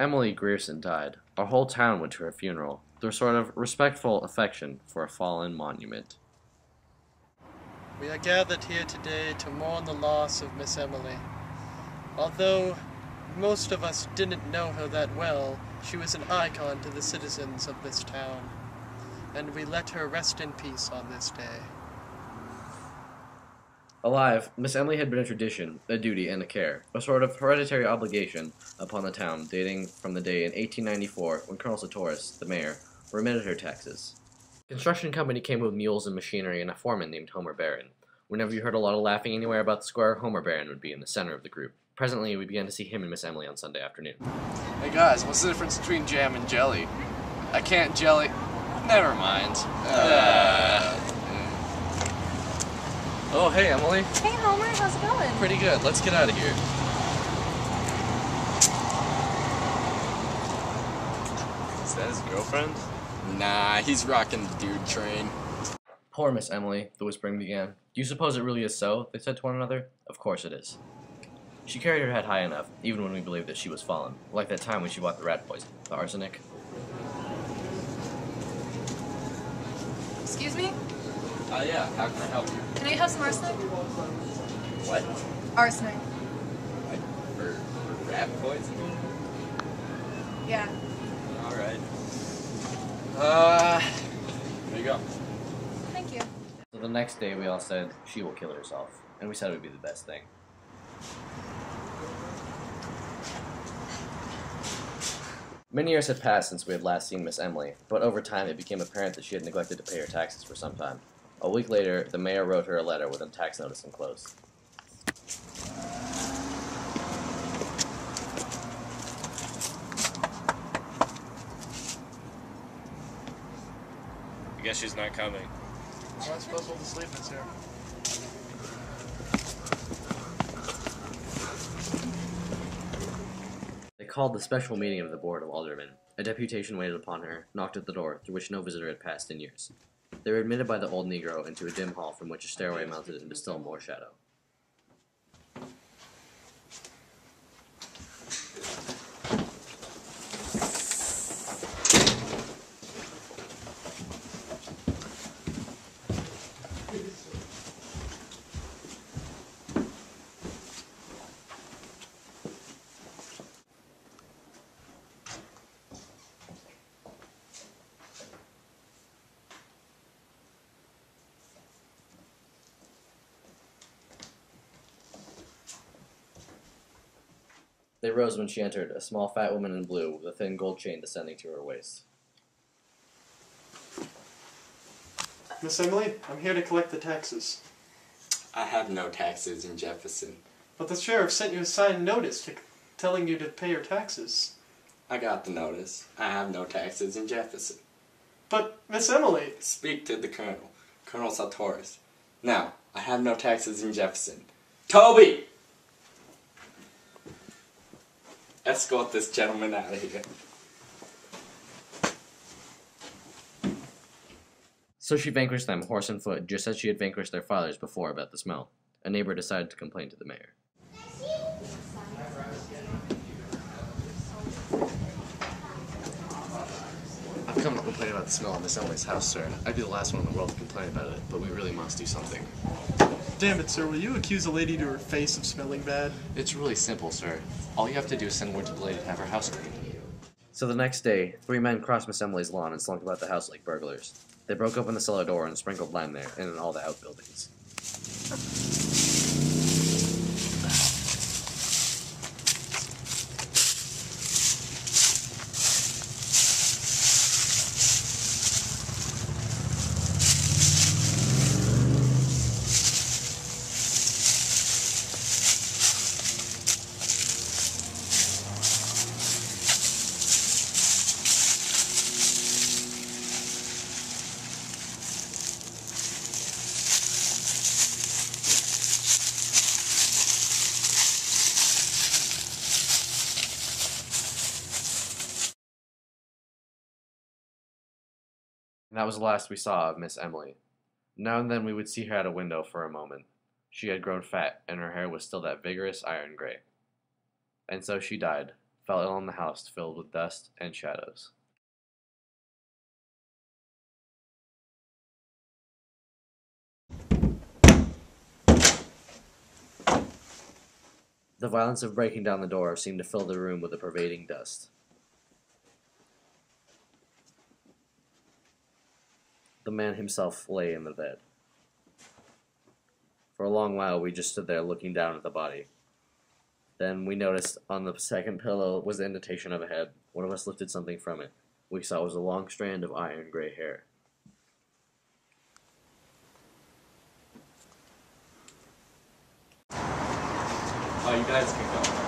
Emily Grierson died, our whole town went to her funeral, through a sort of respectful affection for a fallen monument. We are gathered here today to mourn the loss of Miss Emily. Although most of us didn't know her that well, she was an icon to the citizens of this town, and we let her rest in peace on this day. Alive, Miss Emily had been a tradition, a duty, and a care, a sort of hereditary obligation upon the town dating from the day in 1894 when Colonel Sartoris, the mayor, remitted her taxes. The construction company came with mules and machinery and a foreman named Homer Barron. Whenever you heard a lot of laughing anywhere about the square, Homer Barron would be in the center of the group. Presently, we began to see him and Miss Emily on Sunday afternoon. Hey guys, what's the difference between jam and jelly? I can't jelly... Never mind. Oh, hey, Emily. Hey, Homer, how's it going? Pretty good. Let's get out of here. Is that his girlfriend? Nah, he's rocking the dude train. Poor Miss Emily, the whispering began. Do you suppose it really is so? They said to one another. Of course it is. She carried her head high enough, even when we believed that she was fallen, like that time when she bought the rat poison, the arsenic. Excuse me? Yeah, how can I help you? Can I have some arsenic? What? Arsenic. Like, for rat poison? Yeah. Alright. There you go. Thank you. So the next day we all said, she will kill herself, and we said it would be the best thing. Many years had passed since we had last seen Miss Emily, but over time it became apparent that she had neglected to pay her taxes for some time. A week later, the mayor wrote her a letter with a tax notice enclosed. I guess she's not coming. Am I supposed to sleep this here? They called the special meeting of the Board of Aldermen. A deputation waited upon her, knocked at the door, through which no visitor had passed in years. They were admitted by the old Negro into a dim hall from which a stairway mounted into still more shadow. They rose when she entered, a small fat woman in blue, with a thin gold chain descending to her waist. Miss Emily, I'm here to collect the taxes. I have no taxes in Jefferson. But the sheriff sent you a signed notice telling you to pay your taxes. I got the notice. I have no taxes in Jefferson. But, Miss Emily... Speak to the colonel, Colonel Sartoris. Now, I have no taxes in Jefferson. Toby! Escort this gentleman out of here. So she vanquished them, horse and foot, just as she had vanquished their fathers before about the smell. A neighbor decided to complain to the mayor. I've come to complain about the smell of Miss Emily's house, sir. I'd be the last one in the world to complain about it, but we really must do something. Damn it, sir, will you accuse a lady to her face of smelling bad? It's really simple, sir. All you have to do is send word to the lady to have her house cleaned. So the next day, 3 men crossed Miss Emily's lawn and slunk about the house like burglars. They broke open the cellar door and sprinkled lime there and in all the outbuildings. And that was the last we saw of Miss Emily. Now and then we would see her at a window for a moment. She had grown fat, and her hair was still that vigorous iron gray. And so she died, fell on the house filled with dust and shadows. The violence of breaking down the door seemed to fill the room with a pervading dust. The man himself lay in the bed. For a long while we just stood there looking down at the body. Then we noticed on the second pillow was the indentation of a head. One of us lifted something from it. We saw it was a long strand of iron gray hair. Oh, you guys can go.